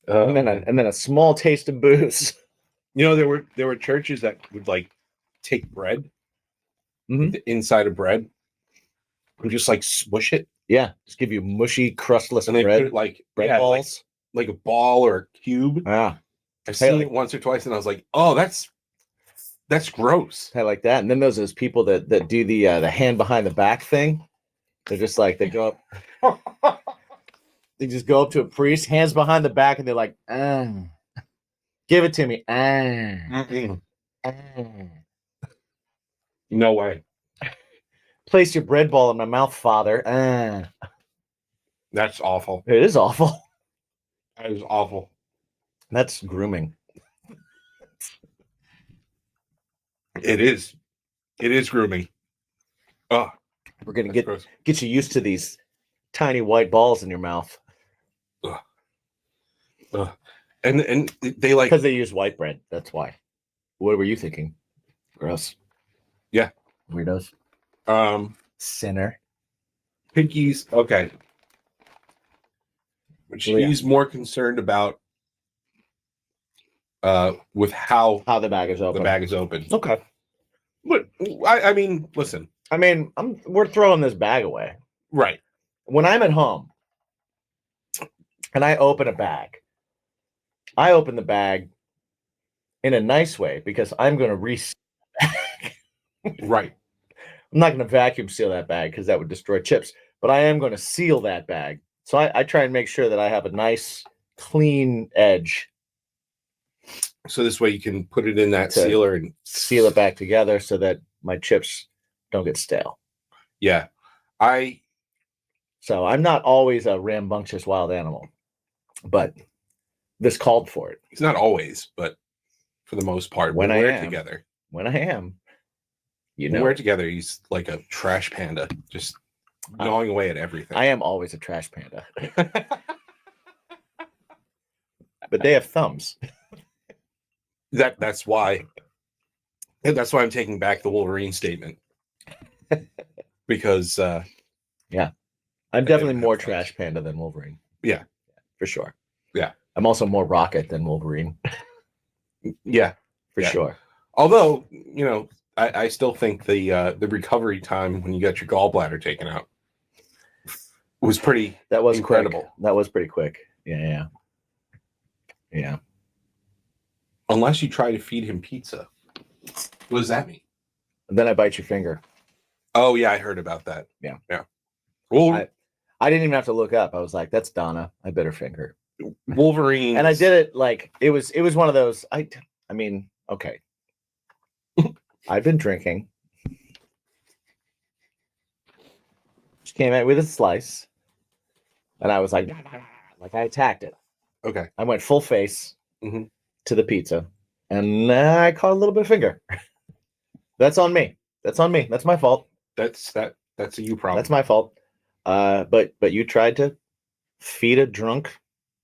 And then a small taste of booze. You know, there were churches that would like take bread, the inside of bread, and just like smush it, Yeah, just give you mushy, crustless and they bread, put it like bread balls. like a ball or a cube. Yeah, I've seen it once or twice, and I was like, "Oh, that's gross." I like that. And then there's those people that do the hand behind the back thing. They're just like they go up, they just go up to a priest, hands behind the back, and they're like, Give it to me. Mm-mm. Ah. No way. Place your bread ball in my mouth, father. That's awful. It is awful. That is awful. That's grooming. It is. It is grooming. Oh, We're gonna that's gross. get you used to these tiny white balls in your mouth And they like because they use white bread. That's why. What were you thinking? Gross. Yeah. Weirdos. Sinner. Pinky's okay. But she's Yeah. more concerned about with how How the bag is open. the bag is open. Okay. But I mean, listen. I mean, we're throwing this bag away. Right. When I'm at home and I open a bag, I open the bag in a nice way because I'm going to Right. I'm not going to vacuum seal that bag because that would destroy chips, but I am going to seal that bag. So I try and make sure that I have a nice, clean edge. So this way you can put it in that To sealer and seal it back together so that my chips don't get stale. Yeah. So I'm not always a rambunctious wild animal, but this called for it. It's not always, but for the most part, When when I we're am. together. When I am, you When know, we're together, he's like a trash panda, just gnawing away at everything. I am always a trash panda, but they have thumbs. That's why. That's why I'm taking back the Wolverine statement. Because I'm definitely have more thumbs. trash panda than Wolverine. Yeah. For sure. Yeah. I'm also more Rocket than Wolverine. yeah. For Yeah. sure. Although, I still think the recovery time when you got your gallbladder taken out was pretty That was incredible. quick. That was pretty quick. Yeah. Unless you try to feed him pizza. What does that mean? And then I bite your finger. Oh yeah, I heard about that. Yeah. Well, I didn't even have to look up. I was like, that's Donna. I bit her finger. Wolverine. And I did it like it was one of those. I mean, okay. I've been drinking. She came out with a slice, and I was like I attacked it. Okay. I went full face Mhm. to the pizza, and I caught a little bit of finger. That's on me. That's on me. That's my fault. That's a you problem. That's my fault. But you tried to feed a drunk.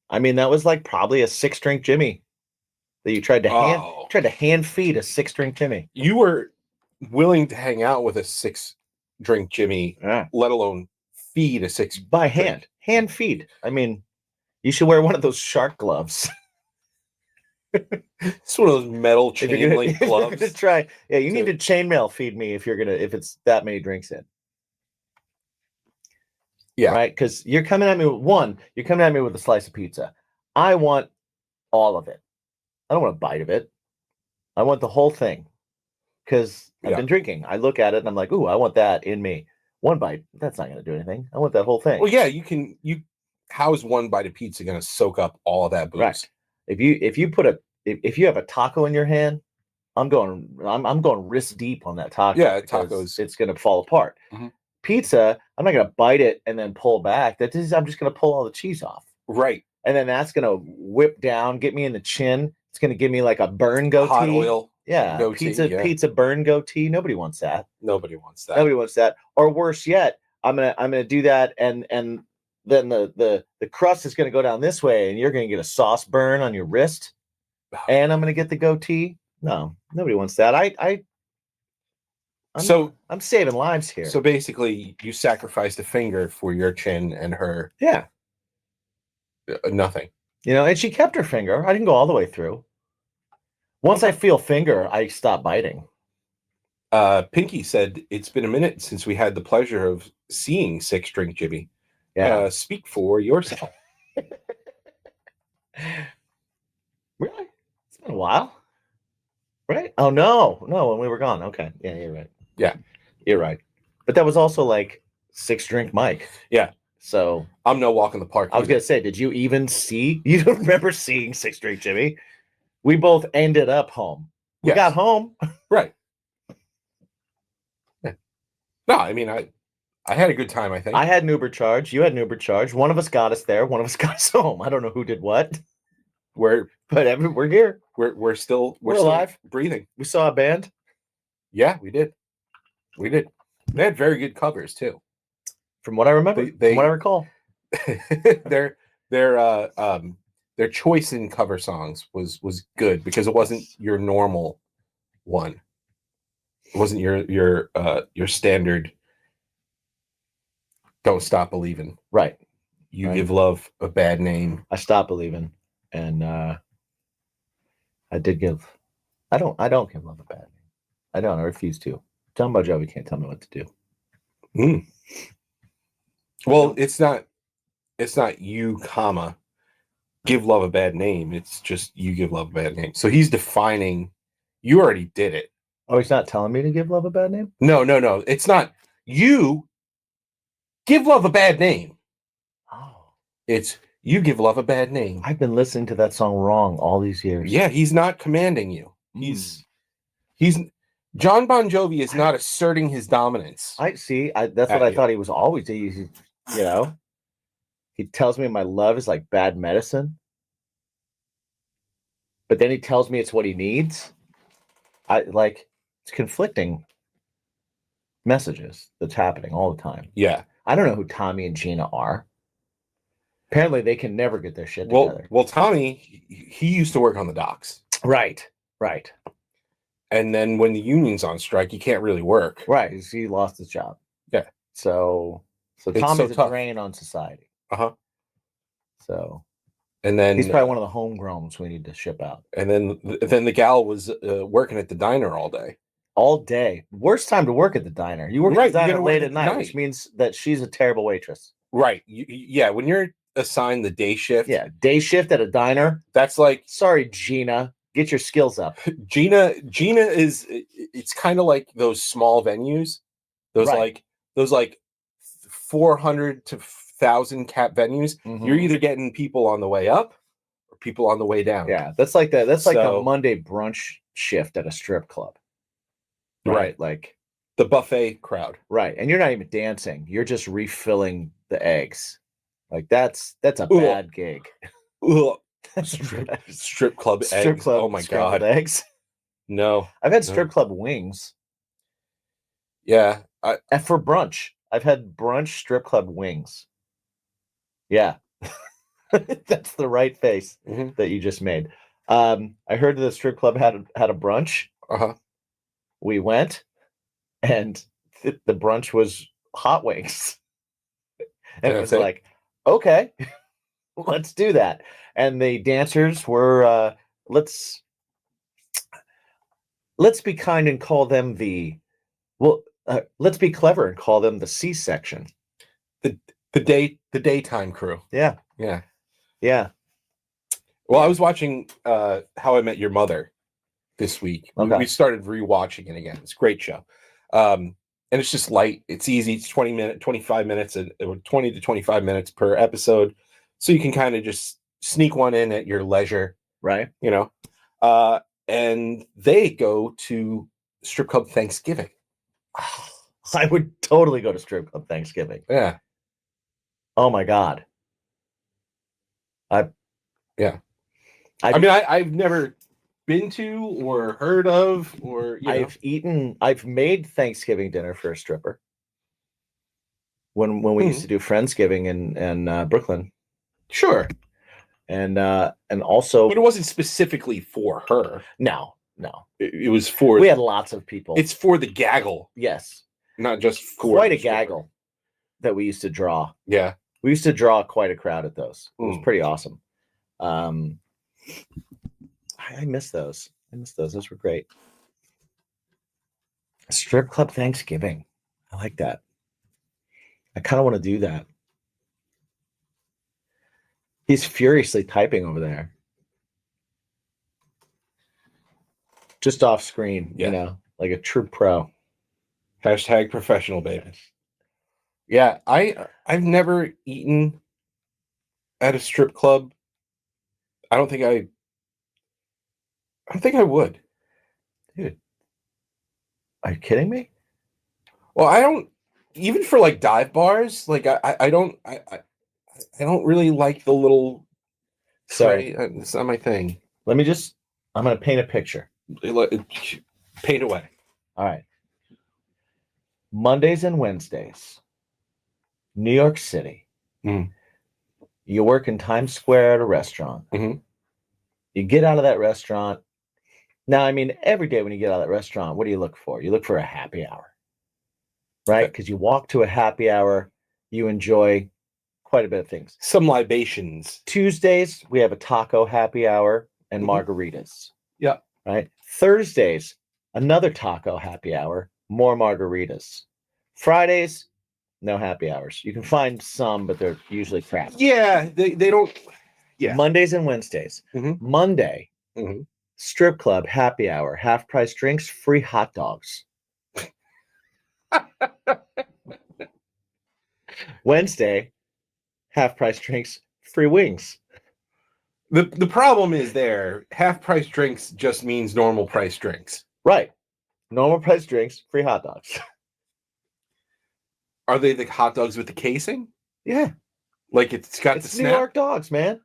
I mean, that was like probably a 6-drink Jimmy that you tried to hand feed a 6-drink Jimmy. You were willing to hang out with a 6-drink Jimmy, Yeah. let alone feed a 6 By hand feed. I mean, you should wear one of those shark gloves. It's one of those metal If you're chain gonna- link if you're gloves. gonna try. Yeah, you need to chainmail feed me if it's that many drinks in. Yeah. Right? Because you're coming at me with a slice of pizza. I want all of it. I don't want a bite of it. I want the whole thing. Because I've been drinking. I look at it and I'm like, ooh, I want that in me. One bite, that's not gonna do anything. I want that whole thing. Well, yeah, how is one bite of pizza going to soak up all of that booze? Right. If you have a taco in your hand, I'm going wrist deep on that taco. Yeah, because tacos. It's gonna fall apart. Mhm. Pizza, I'm not gonna bite it and then pull back. I'm just gonna pull all the cheese off. Right. And then that's gonna whip down, get me in the chin. It's gonna give me like a burn goatee. Hot oil. Yeah. goatee, Pizza burn goatee. Nobody wants that. Nobody wants that. Nobody wants that. Or worse yet, I'm gonna do that and then the crust is gonna go down this way and you're gonna get a sauce burn on your wrist. And I'm gonna get the goatee. No, nobody wants that. I'm saving lives here. So basically, you sacrificed a finger for your chin and her yeah, nothing. and she kept her finger. I didn't go all the way through. Once I feel finger, I stop biting. Pinky said it's been a minute since we had the pleasure of seeing 6-drink Jimmy. Yeah, Speak for yourself. really? It's been a while, right? Oh no, when we were gone. Okay, yeah, you're right. Yeah, you're right. But that was also like 6-drink Mike. Yeah. So I'm no walk in the park. I was gonna say, did you even see? You don't remember seeing 6-drink Jimmy? We both ended up home. We Yes. got home. Right. Yeah. No, I mean, I had a good time, I think. I had an Uber charge. You had an Uber charge. One of us got us there. One of us got us home. I don't know who did what, we're we're here. we're still We're still alive. breathing. We saw a band. Yeah, we did. They had very good covers too. From what I remember, from what I recall. their choice in cover songs was good because it wasn't your normal one. It wasn't your standard "Don't Stop Believing." Right. You Right. Give Love a Bad Name. I stopped believing, and I did give. I don't give love a bad name. I don't. I refuse to. John Bon Jovi can't tell me what to do. Well, it's not you, comma, give love a bad name. It's just you give love a bad name. So he's defining. You already did it. Oh, he's not telling me to give love a bad name? No. It's not you give love a bad name. Oh. It's you give love a bad name. I've been listening to that song wrong all these years. Yeah, he's not commanding you. He's John Bon Jovi is not asserting his dominance. I see. That's what I thought he was always. You know, he tells me my love is like bad medicine, but then he tells me it's what he needs. It's conflicting messages that's happening all the time. Yeah. I don't know who Tommy and Gina are. Apparently, they can never get their shit together. Well, Tommy, he used to work on the docks. Right. And then when the union's on strike, he can't really work. Right. He lost his job. Yeah. So Tommy's a drain on society. Uh-huh. So. And then he's probably one of the homegrowns we need to ship out. And then the gal was working at the diner all day. All day. Worst time to work at the diner. You work at the diner late at night, which means that she's a terrible waitress. Right. Yeah. When you're assigned the day shift. Yeah. Day shift at a diner. That's like, sorry, Gina. Get your skills up. Gina is, it's kind of like those small venues. Those like 400 to 1,000 cap venues. Mm-hmm. You're either getting people on the way up or people on the way down. Yeah. That's like that. That's like a Monday brunch shift at a strip club. Right. Like the buffet crowd. Right. And you're not even dancing. You're just refilling the eggs. Like that's a bad gig. Strip club eggs. Oh my God. Eggs. No. I've had strip club wings. Yeah. And for brunch. I've had brunch strip club wings. Yeah. That's the right face that you just made. I heard the strip club had a brunch. Uh-huh. We went, and the brunch was hot wings. And it was like, okay, let's do that. And the dancers were, let's be kind and call them let's be clever and call them the C-section. The daytime crew. Yeah. Well, I was watching How I Met Your Mother this week. Okay. We started rewatching it again. It's a great show. And it's just light. It's easy. It's 25 minutes, or 20 to 25 minutes per episode. So you can kind of just sneak one in at your leisure. Right. And they go to strip club Thanksgiving. I would totally go to strip club Thanksgiving. Yeah. Oh my God. I've never been to or heard of, or I've made Thanksgiving dinner for a stripper when we used to do Friendsgiving in Brooklyn. Sure. And also, but it wasn't specifically for her. No. It was for, we had lots of people. It's for the gaggle. Yes. Not just for quite a gaggle that we used to draw. Yeah. We used to draw quite a crowd at those. It was pretty awesome. I miss those. Those were great. Strip club Thanksgiving. I like that. I kind of want to do that. He's furiously typing over there. Just off screen, like a true pro. # professional baby. Yeah, I've never eaten at a strip club. I don't think I think I would. Dude, are you kidding me? Well, I don't even for like dive bars. Like I don't really like the little So tray. It's not my thing. let me just, I'm going to paint a picture. Paint away. All right. Mondays and Wednesdays, New York City. Mhm. You work in Times Square at a restaurant. Mhm. You get out of that restaurant. Now, I mean, every day when you get out of that restaurant, what do you look for? You look for a happy hour, right? Because you walk to a happy hour, you enjoy quite a bit of things. Some libations. Tuesdays, we have a taco happy hour and Mhm. margaritas. Yeah. Right. Thursdays, another taco happy hour, more margaritas. Fridays, no happy hours. You can find some, but they're usually crap. Yeah, they don't. Yeah. Mondays and Wednesdays. Mhm. Monday, Mhm. strip club happy hour, half price drinks, free hot dogs. Wednesday, half price drinks, free wings. The problem is there. Half price drinks just means normal price drinks. Right. Normal price drinks, free hot dogs. Are they the hot dogs with the casing? Yeah. Like it's got It's the New snap. York dogs, man.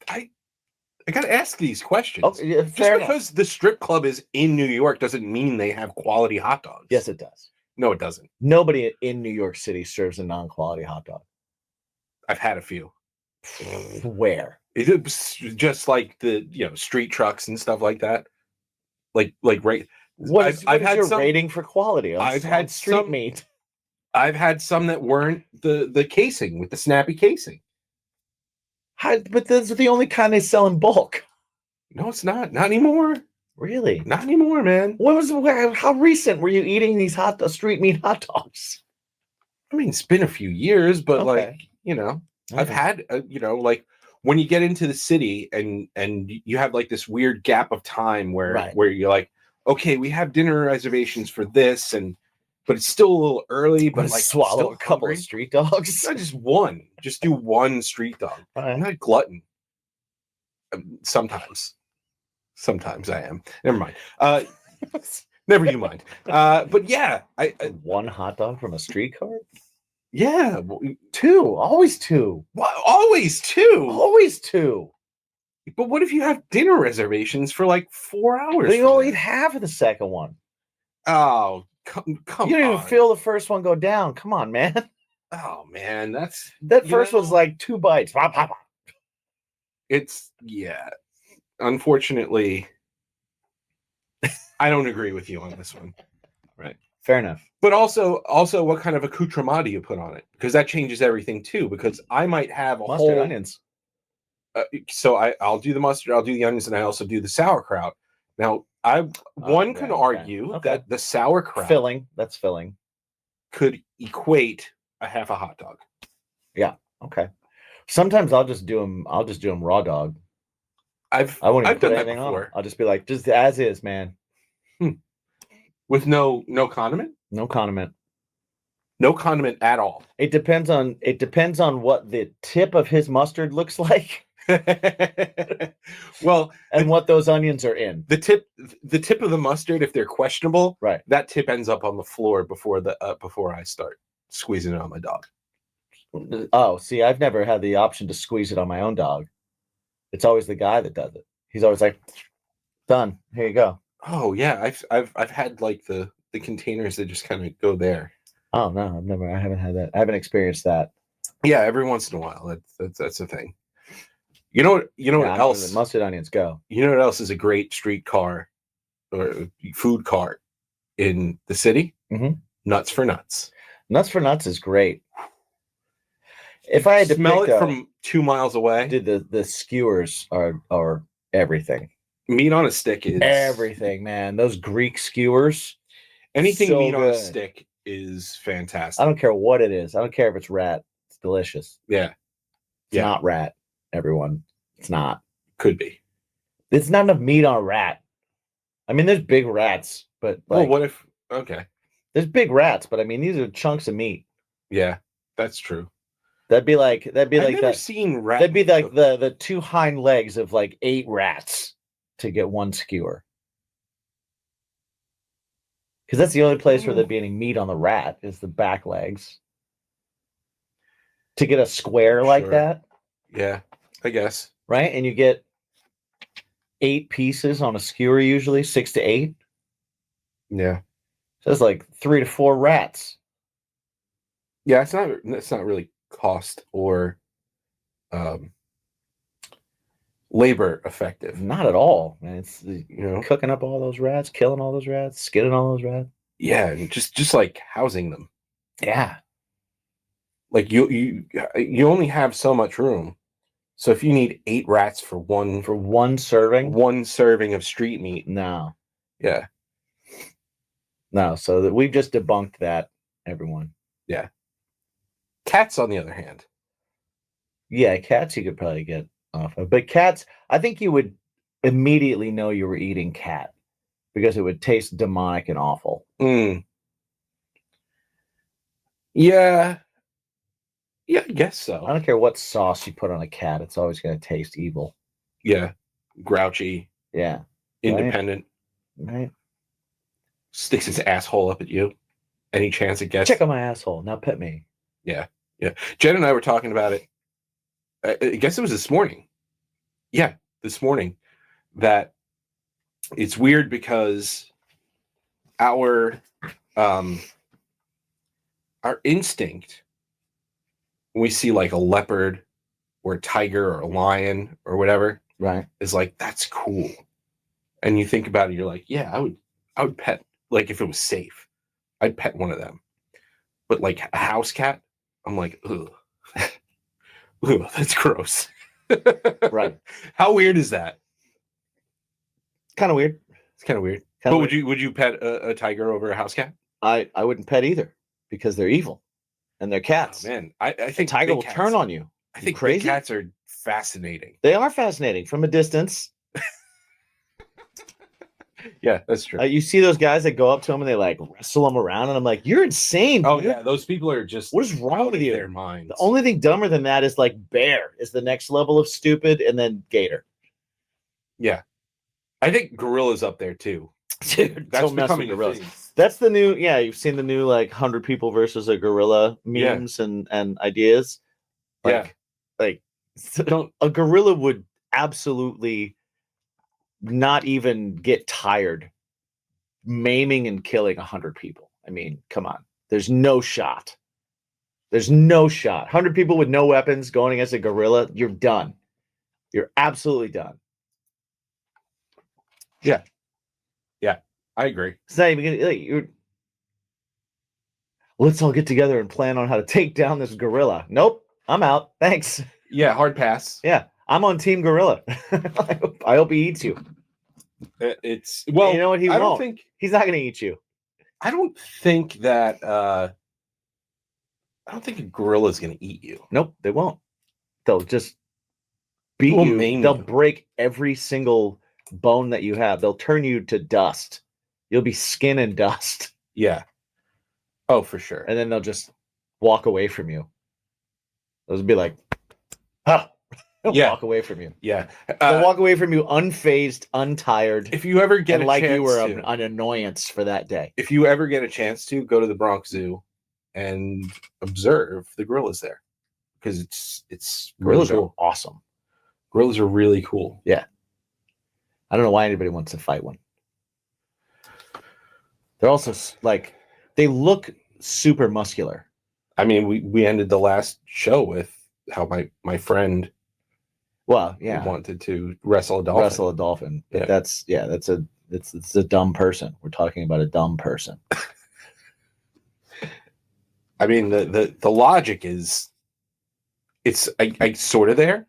I gotta ask these questions. Oh, yeah, Just fair because the strip club is in New York doesn't mean they have quality hot dogs. Yes, it does. No, it doesn't. Nobody in New York City serves a non-quality hot dog. I've had a few. Where? It's just like the street trucks and stuff like that. Like right. I've had your rating for quality on, I've had street some meat. I've had some that weren't the casing with the snappy casing. But those are the only kind they sell in bulk. No, it's not. Not anymore. Really? Not anymore, man. How recent were you eating these street meat hot dogs? I mean, it's been a few years, but Okay. I've had like when you get into the city and you have like this weird gap of time Right. where you're like, okay, we have dinner reservations for this, but it's still a little early, but like swallow still a couple hungry. of street dogs. Not just one. Just do one street dog. Right. I'm not a glutton. Sometimes I am. Never mind. Never you mind. But yeah, I one hot dog from a street cart. yeah, Two, always two. always two. Always two. But what if you have dinner reservations for like 4 hours? But you only eat half of the second one. Oh, come You on. didn't even feel the first one go down. Come on, man. Oh man, that first was like 2 bites. Pop, pop, pop. It's unfortunately, I don't agree with you on this one. Right. Fair enough. But also, what kind of accoutrement do you put on it? Because that changes everything too. Because I might have a Mustard, whole onions. So I'll do the mustard, I'll do the onions, and I also do the sauerkraut. Now, one can argue that the sauerkraut filling, that's filling, could equate a half a hot dog. Yeah. Okay. Sometimes I'll just do them raw dog. I won't even put anything on it. I'll just be like, just as is, man. With no condiment? No condiment. No condiment at all. It depends on what the tip of his mustard looks like. Well, and what those onions are in. The tip of the mustard, if they're questionable, right, that tip ends up on the floor before I start squeezing it on my dog. Oh, see, I've never had the option to squeeze it on my own dog. It's always the guy that does it. He's always like, done. Here you go. Oh yeah, I've had like the containers that just kind of go there. Oh no, I haven't had that. I haven't experienced that. Yeah, every once in a while. That's a thing. You know what else? Mustard onions go. You know what else is a great street car or food cart in the city? Mm-hmm. Nuts for Nuts. Nuts for Nuts is great. If I had to smell it from 2 miles away, dude, the skewers are everything. Meat on a stick is everything, man. Those Greek skewers. Anything meat on a stick is fantastic. I don't care what it is. I don't care if it's rat. It's delicious. Yeah. It's not rat, everyone. It's not. Could be. It's not enough meat on a rat. I mean, there's big rats, but well, what if there's big rats, but I mean these are chunks of meat. Yeah, that's true. That'd be like I've never seen rat. That'd be like the 2 hind legs of like 8 rats. to get one skewer. Because that's the only place where there'd be any meat on the rat is the back legs. To get a square like Sure. that, Yeah, I guess. right? And you get 8 pieces on a skewer, usually 6 to 8. Yeah. So that's like 3 to 4 rats. Yeah, it's not really cost or labor effective. Not at all, man. It's You know? cooking up all those rats, killing all those rats, skinning all those rats. Yeah, and just like housing them. Yeah. Like you only have so much room. So if you need 8 rats for one serving, one serving of street meat, no. yeah. No, so that we've just debunked that, everyone. Yeah. Cats, on the other hand. Yeah, cats you could probably get off of. But cats, I think you would immediately know you were eating cat because it would taste demonic and awful. Mm. Yeah. Yeah, I guess so. I don't care what sauce you put on a cat, it's always going to taste evil. Yeah. Grouchy, Yeah. independent, Right? sticks its asshole up at you any chance it gets. Check on my asshole. Now pet me. Yeah. Jen and I were talking about it. I guess it was this morning. Yeah, this morning. That it's weird because our instinct when we see like a leopard or a tiger or a lion or whatever Right. is like, that's cool. And you think about it, you're like, yeah, I would pet, like if it was safe, I'd pet one of them. But like a house cat, I'm like, ugh. Ugh, that's gross. Right. How weird is that? Kind of weird. It's kind of weird. Kinda But weird. would you pet a tiger over a house cat? I wouldn't pet either because they're evil and they're cats. Oh, man, I The think tiger big will cats- turn on you. I think crazy? big cats are fascinating. They are fascinating from a distance. Yeah, that's true. You see those guys that go up to them and they like wrestle them around, and I'm like, you're insane. Oh dude. yeah, those people are just What is wrong out with of you? their minds. The only thing dumber than that is like bear is the next level of stupid, and then gator. Yeah, I think gorilla's up there too. Dude, That's don't mess with becoming a gorillas. thing. That's the new, yeah. You've seen the new like 100 people versus a gorilla memes and ideas. Like Don't a gorilla would absolutely not even get tired maiming and killing 100 people. I mean, come on. There's no shot. There's no shot. 100 people with no weapons going against a gorilla, you're done. You're absolutely done. I agree. It's not even gonna, like, you're. Let's all get together and plan on how to take down this gorilla. Nope, I'm out. Thanks. Yeah, hard pass. Yeah, I'm on Team Gorilla. I hope he eats you. It's well. You know what? He I don't won't. think. He's not going to eat you. I don't think that. I don't think a gorilla's going to eat you. Nope, they won't. They'll just beat They'll you. maim They'll you. break every single bone that you have. They'll turn you to dust. You'll be skin and dust, Yeah. Oh, for sure. and then they'll just walk away from you. They'll be like, "Huh." They'll Yeah. walk away from you. Yeah. They'll walk away from you unfazed, untired, If you ever get and a like chance you were to, an annoyance for that day. if you ever get a chance to go to the Bronx Zoo and observe the gorillas there, because it's really Gorillas are cool. awesome. Gorillas are really cool. I don't know why anybody wants to fight one. They're also like, they look super muscular. I mean, we ended the last show with how my friend Well, yeah, wanted to wrestle a dolphin. wrestle a dolphin. But Yeah. it's a dumb person. We're talking about a dumb person. I mean, the logic is, it's I sort of there.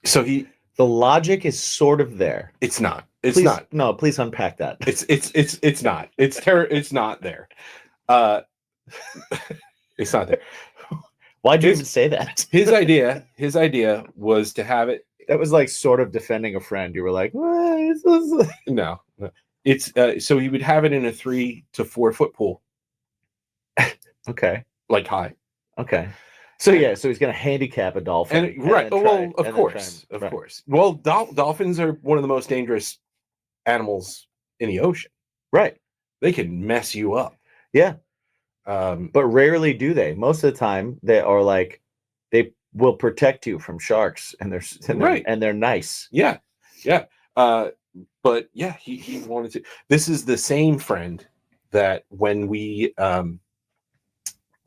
So The logic is sort of there. it's not. It's Please, not. No, please unpack that. It's not. It's not there. It's not there. Why'd you his- even say that? His idea was to have it. That was like sort of defending a friend. You were like, what is this? No. It's so he would have it in a 3 to 4 foot pool, Okay. like high. Okay. So yeah, so he's going to handicap a dolphin. And right, then well, try- of and then course, try of and- right. course. Well, dolphins are one of the most dangerous animals in the ocean. Right. They can mess you up. Yeah. Um, But rarely do they. Most of the time, they are like they will protect you from sharks, and Right. they're nice. yeah, yeah. But yeah, he wanted to. This is the same friend that when we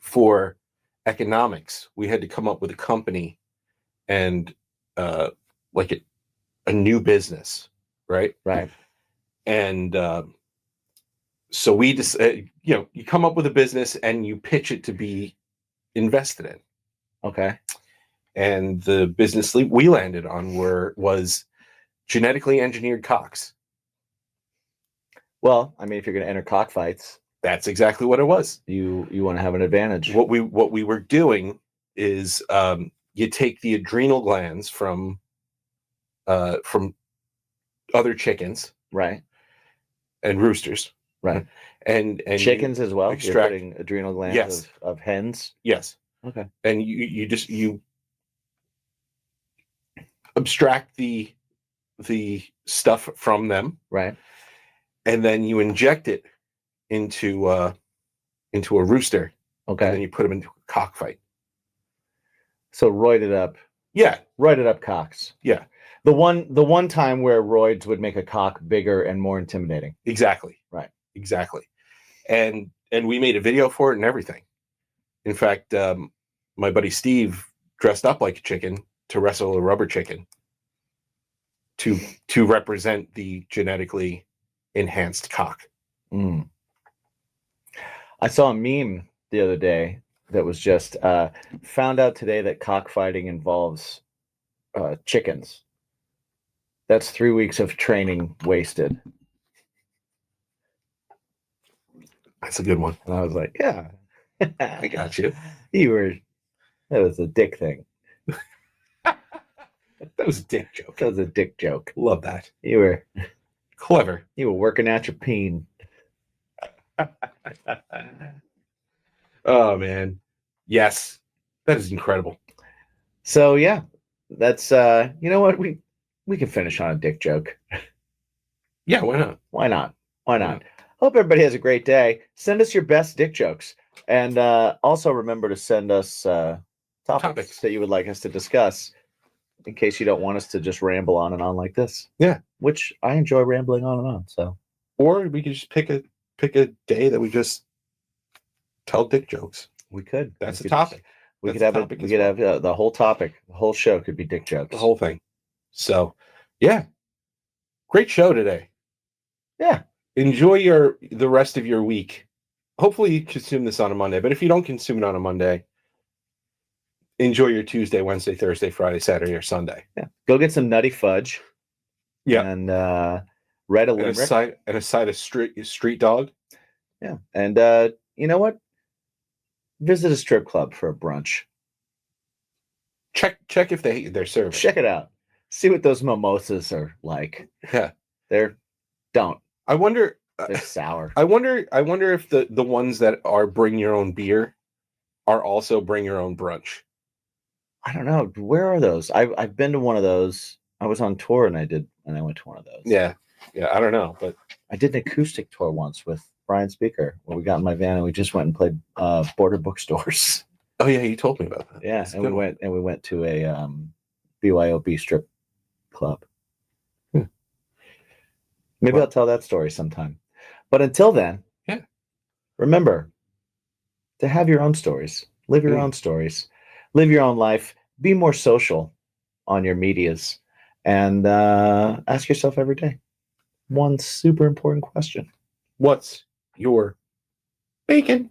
for economics, we had to come up with a company and like a new business, right? Right. And so we just you come up with a business and you pitch it to be invested in. Okay. And the business we landed on was genetically engineered cocks. Well, I mean, if you're going to enter cockfights, That's exactly what it was. you want to have an advantage. What we were doing is you take the adrenal glands from other chickens Right. and roosters, Right. and Chickens as well. You're extract- putting adrenal glands Yes. of hens. yes, Okay. and you abstract the stuff from them, Right. and then you inject it into a rooster, and then Okay. you put them into a cockfight. So roided up cocks. Yeah, The one time where roids would make a cock bigger and more intimidating. exactly. Right. Exactly. And we made a video for it and everything. In fact, my buddy Steve dressed up like a chicken to wrestle a rubber chicken to represent the genetically enhanced cock. Mm. I saw a meme the other day that was just found out today that cockfighting involves chickens. That's 3 weeks of training wasted. That's a good one. And I was like, yeah, I got you. That was a dick thing. That was a dick joke. That was a dick joke. Love that. You were Clever. working out your peen. Oh man. Yes. That is incredible. So yeah, that's you know what, we can finish on a dick joke. Yeah, why not? Why not? Why not? Hope everybody has a great day. Send us your best dick jokes, and also remember to send us topics that you would like us to discuss, in case you don't want us to just ramble on and on like this. Yeah. Which I enjoy rambling on and on. So Or we could just pick a day that we just tell dick jokes. we could. That's we the topic. We That's could have the it. topic We as could well. have the whole topic. The whole show could be dick jokes. The whole thing. So, yeah. Great show today. Yeah. Enjoy the rest of your week. Hopefully you consume this on a Monday, but if you don't consume it on a Monday, enjoy your Tuesday, Wednesday, Thursday, Friday, Saturday, or Sunday. Yeah. Go get some nutty fudge. Yeah. And write a And limerick. a side of street dog. Yeah. And you know what? Visit a strip club for a brunch. Check if they're serving. Check it out. See what those mimosas are like. Yeah. Don't. I wonder They're sour. I wonder if the ones that are bring your own beer are also bring your own brunch. I don't know. Where are those? I've been to one of those. I was on tour and I went to one of those. Yeah. Yeah, I don't know, but I did an acoustic tour once with Brian Speaker, where we got in my van and we just went and played border bookstores. oh yeah, you told me about that. Yeah, That's a and we good one. went to a BYOB strip club. Maybe Well- I'll tell that story sometime. But until then, Yeah. remember to have your own stories, live your own stories, live your own life, be more social on your medias, and ask yourself every day one super important question. What's your bacon?